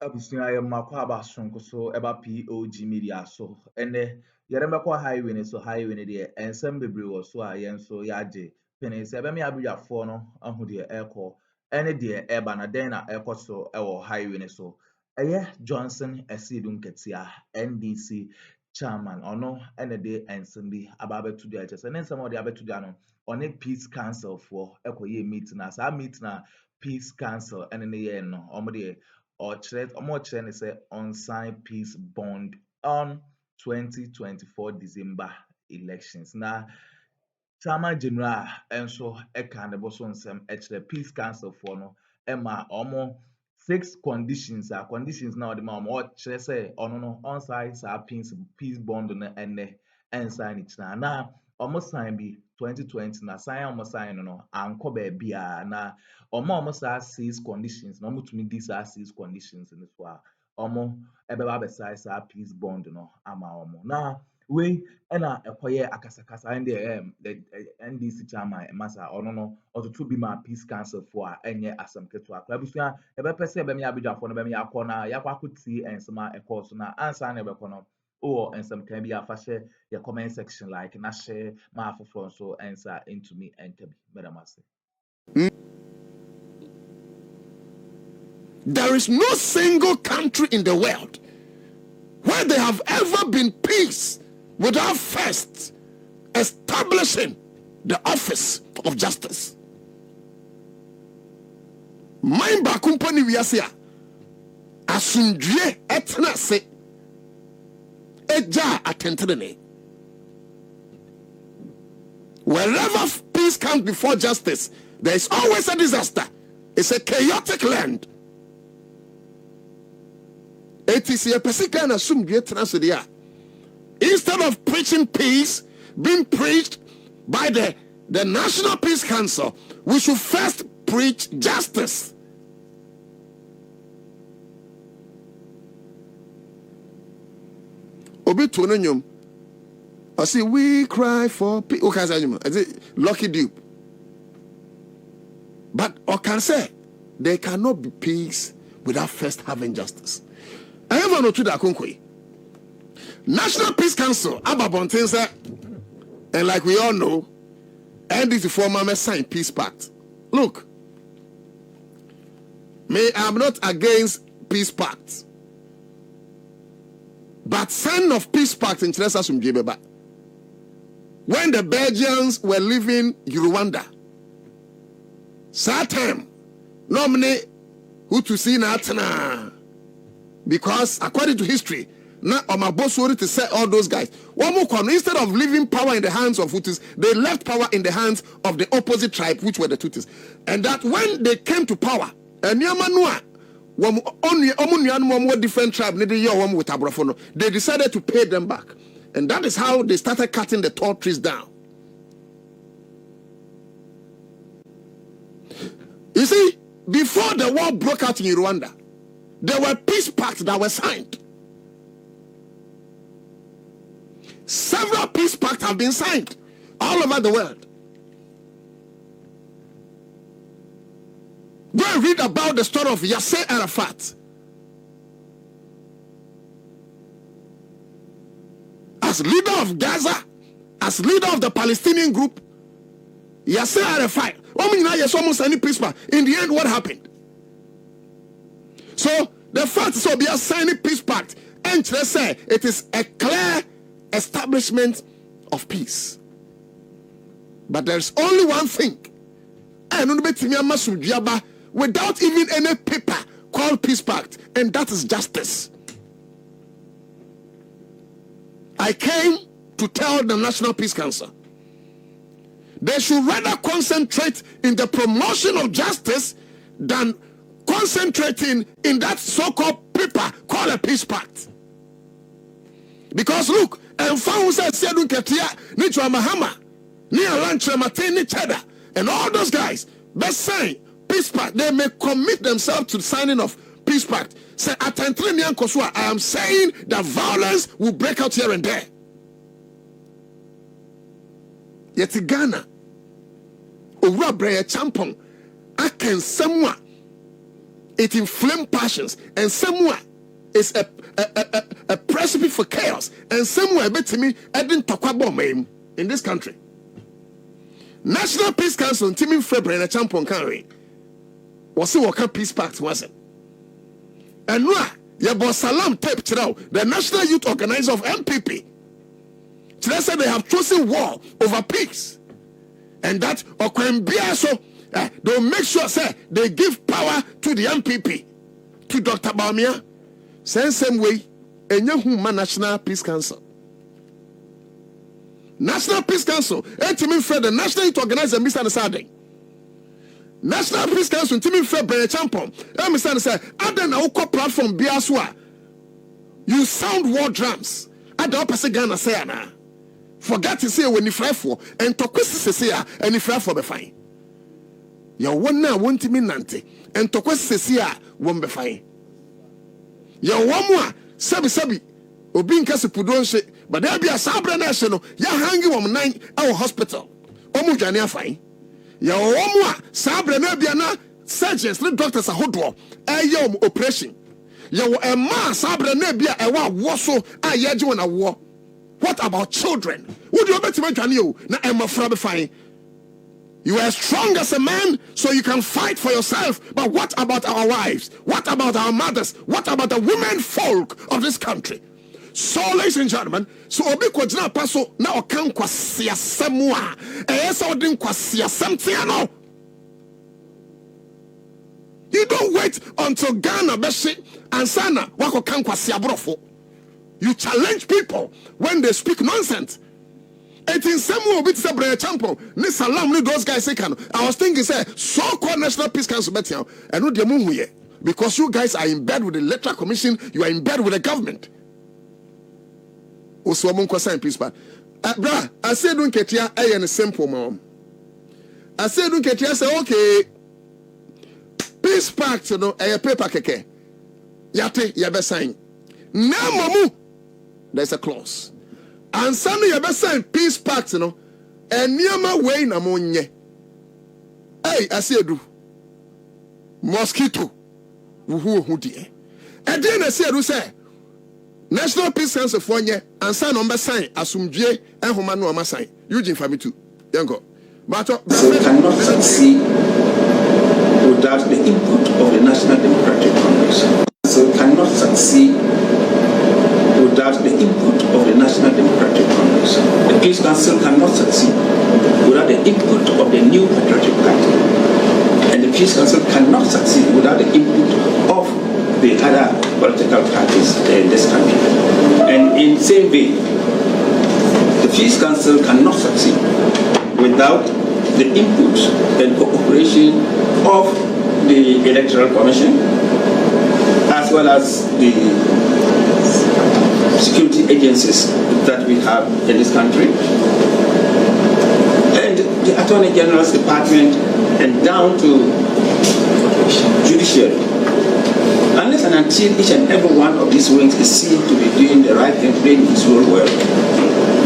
abusua yɛ mmakɔ aba sonko so ɛba POG Media so ɛnɛ yɛremɛkɔ highway ne so highway ne deɛ nsɛm bebree wɔ so a yɛn nso yɛagye pene sɛ ɛbɛma abadwafoɔ no ahu deɛ ɛrekɔ ɛne deɛ ɛreba na dɛn na ɛrekɔ so ɛwɔ highway ne so ɛyɛ Johnson A.Nketia NDC chairman ɔno ɛna de nsɛm bi aba abɛto dwa kyerɛ sɛ ne nsɛm a ɔde abɛto dwa no ɔne Peace Council foɔ ɛkɔyɛ meeting na saa meeting a Peace Council ɛne ne yɛn no ɔmo deɛ ɔkyerɛ ne sɛ ɔnsign peace bond on 2024 December elections. Na chairman general nso ɛka ne bo so nsɛm ɛkyerɛ Peace Council foɔ no ɛma ɔmo 6 conditions a conditions na ɔde ma ɔmo ɔkyerɛ sɛ ɔno no ɔnsign saa peace bond no ɛnɛ ɛnsign ne kyina na ɔmo sign bi 2020 na sign a ɔmo sign no ankɔ baabiara na ɔmo saa 6 conditions na ɔmo tumi di saa 6 conditions no so a ɔmo ɛbɛba abɛsign saa peace bond no ama ɔmo na wei ɛna ɛkɔyɛ akasakasa ɛne deɛ NDC chairman masa ɔno no ɔtoto bi ma Peace Council foɔ a ɛnyɛ asɛm ketewa koraa abusua yɛbɛpɛ sɛ yɛbɛma abadwafoɔ no bɛma yɛakɔ na yɛakɔ akɔtie nsɛm a ɛkɔɔ so na ansa na yɛbɛkɔ no wowɔ nsɛmka bi afa hyɛ yɛ comment section like na hyɛ ma afoforɔ nso ɛnsa ntumi ɛnka bi mɛdam ase. There is no single country in the world where there have ever been peace without first establishing the office of justice. Mind back company we are here. Asundrie etna se eja attentrene. Wherever peace comes before justice, there is always a disaster. It's a chaotic land. It is a person assume instead of preaching peace, being preached by the National Peace Council, we should first preach justice. Obi tuononyum. I see we cry for peace. Okay, I say lucky dupe. But I can say there cannot be peace without first having justice. I have no to that concrete. National Peace Council, Ababontensa, and like we all know, NDC former signed peace pact. Look, I'm not against peace pact, but sign of peace pact in Chilesa. When the Belgians were leaving Rwanda, Saturn nominate who to see Natana. Because according to history, now my boss wanted to say all those guys. One more corner, instead of leaving power in the hands of Hutus, they left power in the hands of the opposite tribe, which were the Tutsis. And that when they came to power, and only different tribe, they decided to pay them back. And that is how they started cutting the tall trees down. You see, before the war broke out in Rwanda, there were peace pacts that were signed. Several peace pacts have been signed all over the world. Go and read about the story of Yasser Arafat. As leader of Gaza, as leader of the Palestinian group, Yasser Arafat, almost any peace pact. In the end, what happened? So the fact is we are signing peace pact, and let's say it is a clear establishment of peace. But there's only one thing, without even any paper called peace pact, and that is justice. I came to tell the National Peace Council they should rather concentrate in the promotion of justice than concentrating in that so-called paper called a peace pact. Because look, and A.Nketia, Mahama, and all those guys, they say peace pact, they may commit themselves to the signing of peace pact. Say, I am saying that violence will break out here and there. Yet Ghana, Owura Breya Champon, I can someone it inflames passions, and somewhere is a recipe for chaos, and somewhere betimi edin tokwabo mem in this country. National Peace Council Timmy February and champion carry was the peace pact was it? And now Salam tape the National Youth Organizer of MPP. Today said they have chosen war over peace, and that so they'll make sure say they give power to the MPP, to Dr. Bawumia. Same way, a young National Peace Council. National Peace Council, Timmy Fred, the National Youth Organizer, Mr. Sade. National Peace Council, Timmy Fred, Brother Champon, Mr. Say, Addo na uko platform Biaswa. You sound war drums. Addo opposite Ghana say na. Forget to say when you fly for, and to question say and you fly for be fine. Your one now won't mean nante, and to question say won't be fine. Your one more, sabi, Obin Kasipudonse. But there be a sabre national, ya hanging on 9 hour hospital. Omujania fine. Ya omwa sabre nebiana surgeons, the doctors are hodwo. Yom operation. Ya a ma sabre nebia a waso a yaji on a war. What about children? Would you bet to you? Na Emma Frabe fine. You are strong as a man, so you can fight for yourself. But what about our wives? What about our mothers? What about the women folk of this country? So, ladies and gentlemen, so obi kwajina paso na okan kwasia semwa. Esa odin kwasia semtiano. You don't wait until Ghana beshi and sana wako kan kwasia brofo. You challenge people when they speak nonsense. It in some way bit Brother Champo. Ni salam ni those guys say can. I was thinking say so-called National Peace Council betiao and no demunhuye, because you guys are in bed with the Electoral Commission, you are in bed with the government. Also, I'm going to peace pact. Bra, I said A.Nketia, I am a simple mom. I said A.Nketia, say okay. Peace pact, you know, a paper keke. Yate, yabe sign. Na mamu, there's a clause. And Sunday yabe sign peace pact, you know, and niyama way na monye. Hey, I said do. Mosquito, who die. And then I said, say. National Peace Council for nye and sign number sign asumdue and humanu ama sign. Eugene Fami too. Yango. But so cannot succeed without the input of the National Democratic Congress. So cannot succeed without the input of the National Democratic Congress. The Peace Council cannot succeed without the input of the New Patriotic Party. And the Peace Council cannot succeed without the input of the other political parties in this country. And in the same way, the Peace Council cannot succeed without the input and cooperation of the Electoral Commission, as well as the security agencies that we have in this country, and the Attorney General's Department, and down to judiciary. Unless and until each and every one of these wings is seen to be doing the right thing, playing his role well,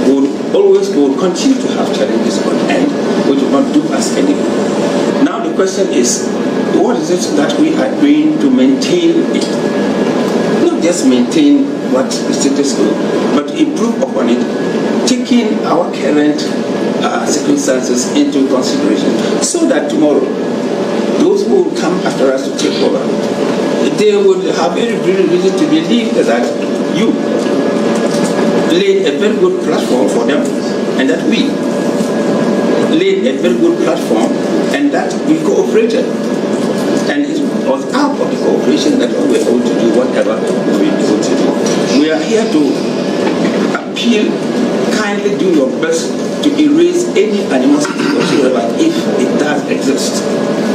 we will continue to have challenges on end, which will not do us any good. Now the question is, what is it that we are doing to maintain it? Not just maintain what the status quo, but improve upon it, taking our current circumstances into consideration, so that tomorrow, those who will come after us to take over, they would have every reason to believe that you laid a very good platform for them, and that we laid a very good platform, and that we cooperated. And it was out of the cooperation that we were able to do whatever we were able to do. We are here to appeal, kindly do your best to erase any animosity whatsoever if it does exist.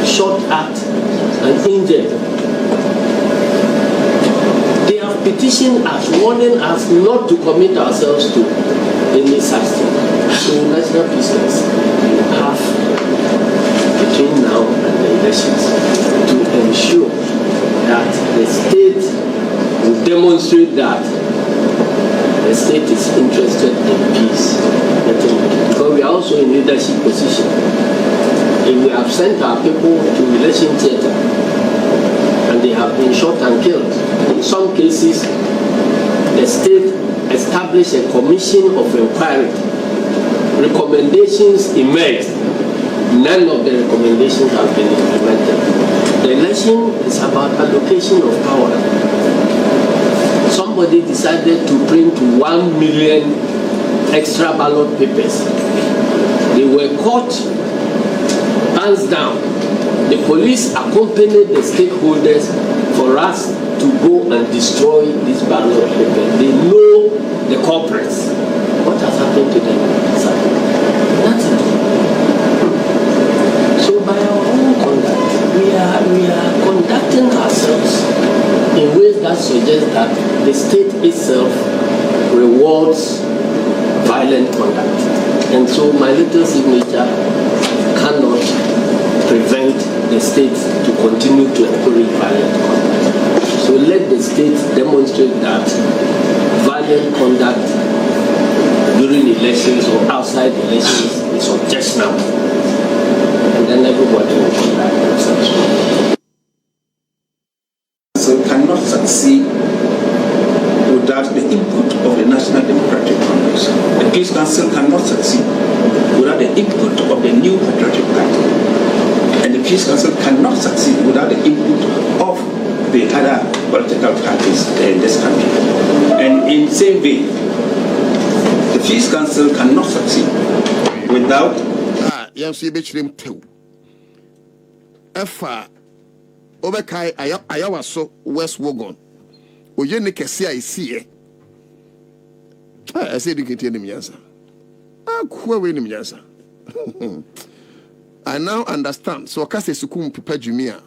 Short act and injured. They have petitioned us, warning us not to commit ourselves to any such thing. So National Peace Council, you have between now and the elections to ensure that the state will demonstrate that the state is interested in peace. Because we are also in leadership position. If we have sent our people to election theater and they have been shot and killed. In some cases, the state established a commission of inquiry. Recommendations emerged. None of the recommendations have been implemented. The election is about allocation of power. Somebody decided to print 1 million extra ballot papers. They were caught, hands down. The police accompanied the stakeholders for us to go and destroy this ballot paper. They know the culprits. What has happened to them? Nothing. So by our own conduct, we are conducting ourselves in ways that suggest that the state itself rewards violent conduct. And so my little signature cannot prevent the state to continue to encourage violent conduct. So let the state demonstrate that violent conduct during elections or outside elections is objectionable. And then everybody will conduct themselves. So cannot succeed without the input of the National Democratic Congress. The Peace Council cannot succeed without the input of the New Patriotic Party. And the Peace Council cannot succeed without the input of the other political parties in this country. And in the same way, the Peace Council cannot succeed without... Obekai ayawaso West Wogon. Oye Nketia isie. I said Nketia ni myansa. Akuffo ni myansa. I now understand. So akase sukum prepare jumia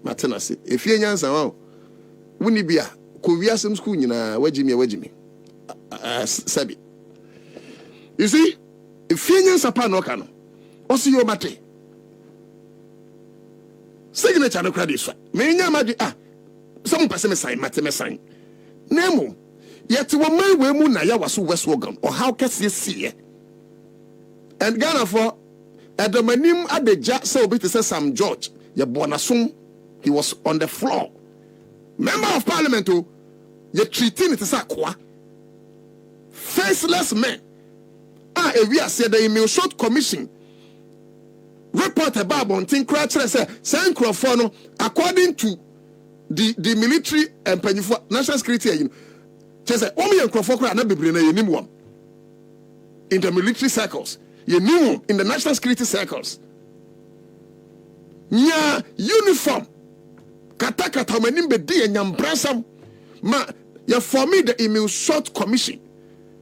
matenase. Efie nyansa wa. Wuni bia ko wiasem school nyina wajimi. Sabi. You see, efie nyansa pa no ka no. Osi yo mate. Signature no credit so. Me nya magi some person me sign mate me sign. Nemo. Yet wo man we mu na ya waso West Wogan or how kese see. And Ghana for Adamanim adeja say obi to say Sam George ye bonasom he was on the floor. Member of Parliament o ye treating it as a kwa. Faceless men. We are said the email short commission report about Bontin Cratcher said, Sankrofono, according to the military and national security, you know, only a Crofokra and Nabibrina, in the military circles, you knew in the national security circles. Nya uniform, Katakata Manimbe D and Yambrasam, ma, ya for me the email short commission,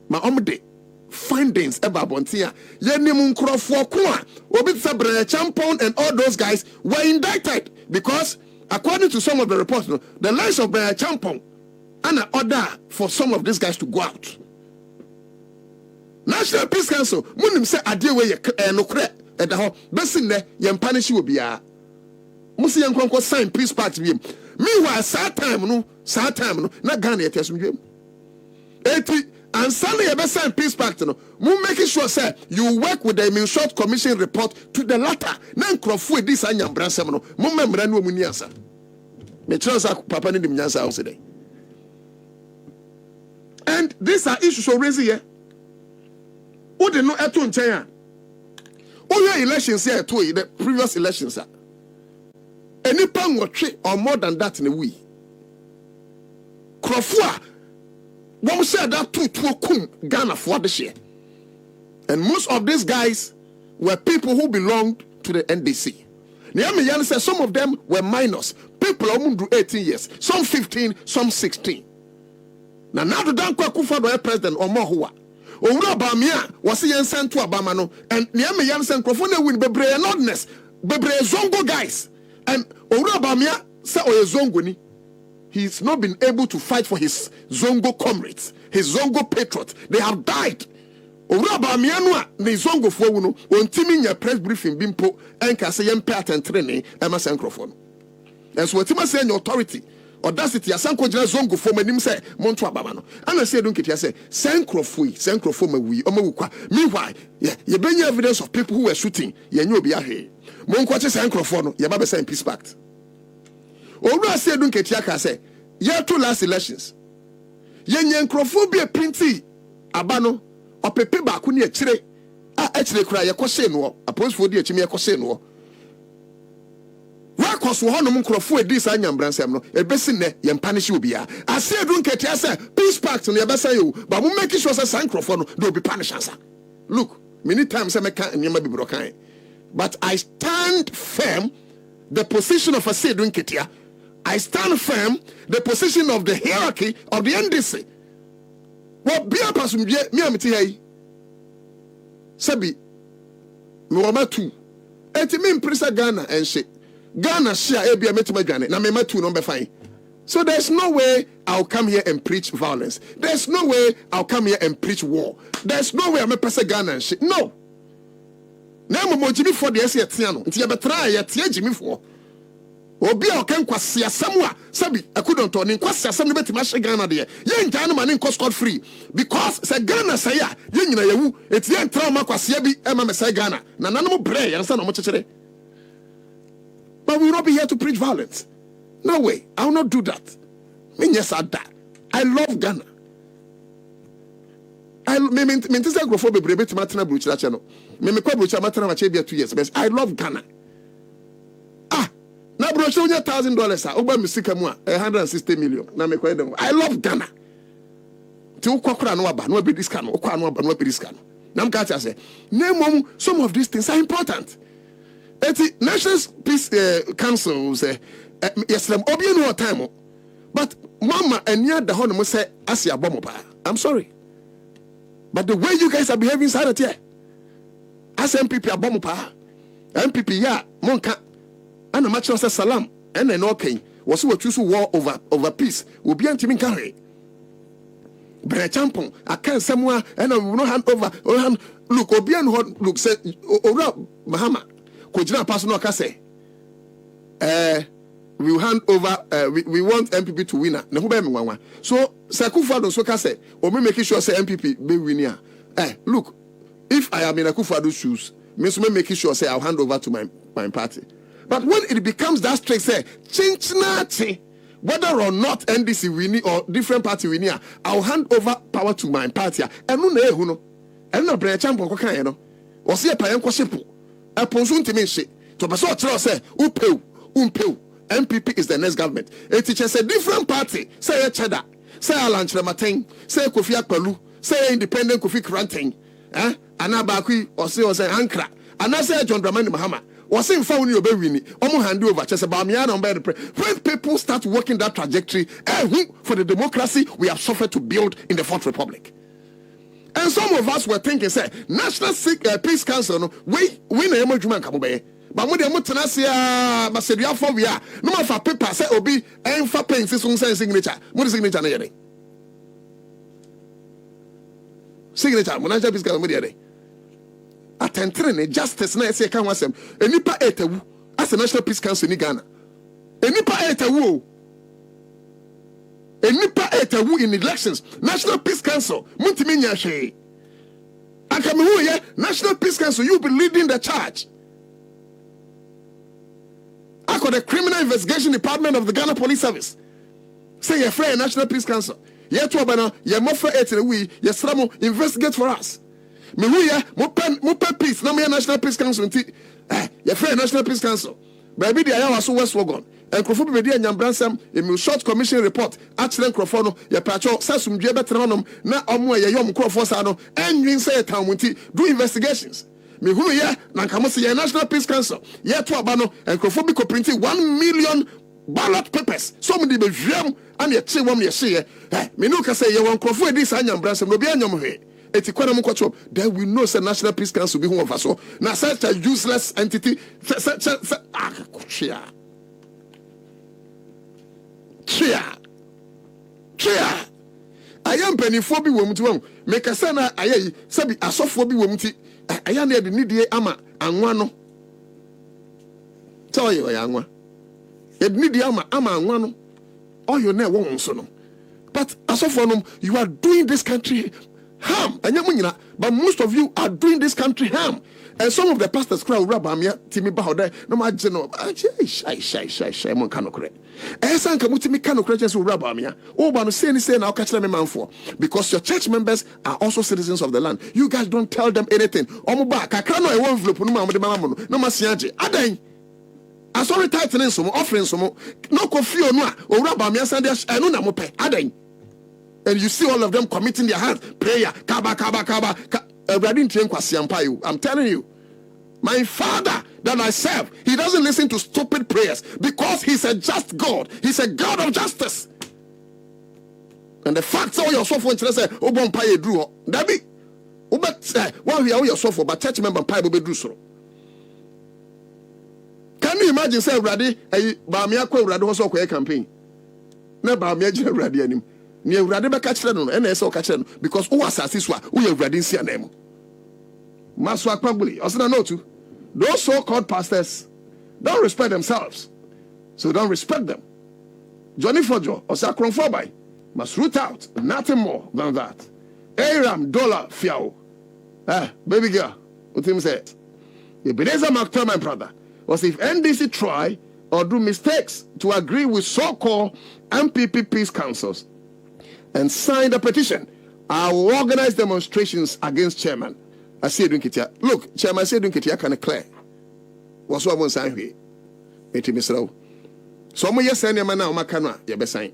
ma omde. Findings about Bontia, Yenimun Crofo Kwa, Obitsa Champon, and all those guys were indicted because, according to some of the reports, the lives of Champon and an order for some of these guys to go out. National Peace Council, Munim say Adewe no cre at the home, Bessin there, Yan punish you be a Musi Yanko sign peace party. Meanwhile, sad time, no, not Ghana at him. 80 and Sunday you sign peace pact no making sure say you work with the immune short commission report to the latter nan crofo this anyam bransem no memra no muni ansa me trust papa ni dim nyansa house dey. And these are issues already here. Who dey no eto nchen a all elections here to the previous elections are any pan watch or more than that in a way crofo one said that two kum Ghana for this year. And most of these guys were people who belonged to the NDC. Niamiyan said some of them were minors. People who 18 years, some 15, some 16. Now the Akuffo the president or more Bawumia was sent to Abamano and Niamiyan said Crofone win bebre nodness, bebre zongo guys. And Bawumia said zongoni. He's not been able to fight for his Zongo comrades, his Zongo patriots. They have died. Oraba mianwa ne Zongo fo no ontimi nya press briefing bimpo enka say yem pattern training ema Sankrofono. And so otima say your authority audacity asanko jina Zongo fo manim say monto ababa no. Ana say A.Nketia say Sankrofono mawi omawukwa. Meanwhile, ye benya evidence of people who were shooting. Ye nyo obi ahwe. Monko che Sankrofono ye ba be sign peace pact. Owura say Addo ka say year 2 last elections yenye nkrofo bi printi abano opepe ba ko ne akire a akire kura ye kose no apostle di akimi ye kose no wa koso ho no nkrofo edi sa nyambransem no ebesi ne ye punish obia ase Addo Nketia say peace pact no ye besa yo ba mo make sure say san nkrofo no they will be punished answer. Look, many times I make nyama bi brokan, but I stand firm the position of Addo Nketia. I stand firm the position of the hierarchy of the NDC. What be a person me amiti hey sabi me wama tu enti me impresa Ghana and shit Ghana share e bia metima dwane na me matu no be fine. So there's no way I'll come here and preach violence. There's no way I'll come here and preach war. There's no way I'm a person Ghana and shit. No. Na mo Jimmy for the ese tia no nti ye betra ye tia Jimmy for obi a okan kwase asam a sabi akudonto ne kwase asam ne betima hye Ghana de ye nja no ma ne scot free because say Ghana say ya ye nyina yewu etie ntra ma kwase bi e ma me say Ghana na nanom bre ye nsa na mo chekere. But we will not be here to preach violence. No way, I will not do that. I love Ghana. I love Ghana. Now, bro, show you $1,000. Over Musikamua, 160 million. I love Ghana. Some of these things are important. National Peace Council say, yes, I'm time. But Mama and near the honor say, Asia Bomopa. I'm sorry. But the way you guys are behaving inside here, as MPP are Bomopa, MPP, yeah, Monka, and a match of salam, and an okay, was what choose war over peace, will be anti carry. But champon, I can't somewhere, and I will not hand over, or hand, look, Obian, look, say, Mahama, Kojina personal case. We will hand over. We want MPP to win. So Akuffo so can say, or me making sure say MPP be winner. Look, if I am in Akuffo's shoes, me making sure say I'll hand over to my party. But when it becomes that straight, say change nothing, whether or not NDC winning or different party winning, I'll hand over power to my party. And no, and no break champion ko kan no. O se pa yanko shepu. E ponso ntimi hye. To be so tell say umpeu. MPP is the next government. A teacher say different party. Say a cheddar. Say Alan Chiramaten. Say Kofi Akpelu. Say independent Kofi Kranten. Anabakui or say Ankara. And I say John Dramani Mahama. Was in found you be winning. Almost hand over. Just about me and when people start working that trajectory, for the democracy we have suffered to build in the Fourth Republic. And some of us were thinking, say, National Peace Council, no, we na Juman Kamubaye. But when they are Mutanasi, Masedia for we are no more for paper, say, Obi, and for paying signature. What is signature? Signature, Monaja Peace Council. Attention, justice, na say, can was him. A nipa etewu as a National Peace Council in Ghana. A nipa etewu. A nipa etewu in elections. National Peace Council. Muntiminya she. Akamewu National Peace Council. You be leading the charge. I got the Criminal Investigation Department of the Ghana Police Service. Say you're free National Peace Council. You're to abana. You're more free to we. You're stramo investigate for us. Me who ya mo pen peace. Na me National Peace Council. You're free National Peace Council. Baby, the ayawa so West Wagon. And Akuffo be dey nyambransam a short commission report actually Akuffo no ye pacho sasum dwe betranom na omo ye yom Akuffo sa no enwin say tamunti do investigations me hu ye na nkamo se ye National Peace Council ye to aba no Akuffo be ko printing 1 million ballot papers so me dey be hwam and ye che wom ye hye me no ka say ye won Akuffo edi sa nyambransam no bi anyom hwe etikwana mukwacho that we know say National Peace Council be hu of so na such a useless entity Chia. I am penny for be woman to make a sana. I sabi a soft for be woman. I am near the needy ama and one. Tell you, young one. It need the ama and one. All your never won't so. But as of one, you are doing this country Harm. But most of you are doing this country harm. And some of the pastors cry, Bawumia, Timmy Bahode, no my general. Shy, mon canocre. Esan Kamutimi canocrates will Bawumia. Oh, but say now catch them a man for. Because your church members are also citizens of the land. You guys don't tell them anything. Omuba, Kakano, I won't flip, no mamma, no masiaji. Aden. I saw tightening some offering some no coffee or no, or Bawumia Sunday, I know Namope. Aden. And you see all of them committing their hands, prayer, kaba. I'm telling you, my Father that I serve, he doesn't listen to stupid prayers because he's a just God. He's a God of justice. And the facts are your software say, "Oh, bompaye drew." That be, one we are your software, but church member pay be drew so. Can you imagine say ready? Bawumia ko ready also ko campaign. Na Bawumia je ready anim. Ni Awurade be ka kire no na ese o ka kire no because who asase so a who Awurade nsi anam maso akpabuli osina no too. Those so-called pastors don't respect themselves, so don't respect them. Johnny Fojo or Akroma by must root out nothing more than that. Aram dollar fiao baby girl what him said Ebenezer McToy, my brother, was if NDC try or do mistakes to agree with so-called MPP peace councils and sign the petition, I will organize demonstrations against chairman. I say A.Nketia. Look, chairman said A.Nketia can clear. What's what one sign here? It is so. So yes, send your man now, Makana, you be sign.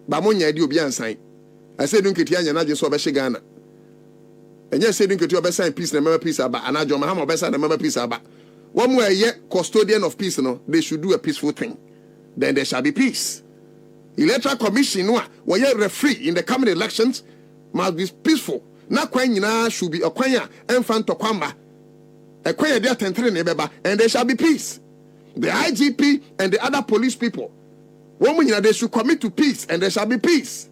Bamonia do be sign. I said A.Nketia, and I just saw Beshigana. And yes, said A.Nketia be sign peace, the peace about, and I don't Mahama be sign the peace about. One way yet custodian of peace, no, they should do a peaceful thing. Then there shall be peace. Electoral Commission, where you referee in the coming elections, must be peaceful. Na kwanyina should be a kwanya enfant to kwamba. A kwanya dia tentre nebeba, and there shall be peace. The IGP and the other police people, they should commit to peace, and there shall be peace.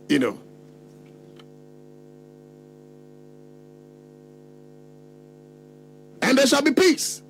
You know. And there shall be peace.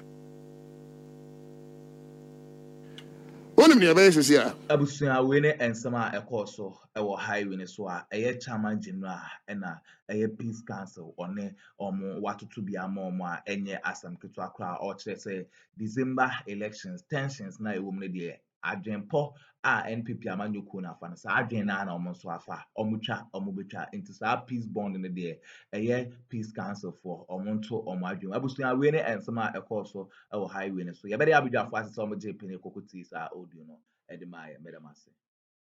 Abusua wene ensama ekoso ewo highway so a eye chairman general na eye peace council one omo watoto bia omo a enye asam keto akra o kire say December elections tensions na ewo mne de adwenpo a NPP amanyoku na afa sa adwen na omo so afa omutwa omobetwa into sa peace bond ne de eye peace council for omo nto omo adwen abusua wene ensama ekoso ewo highway so ye be de abidwafo asese omo je pene kokoti sa audio no edema medamase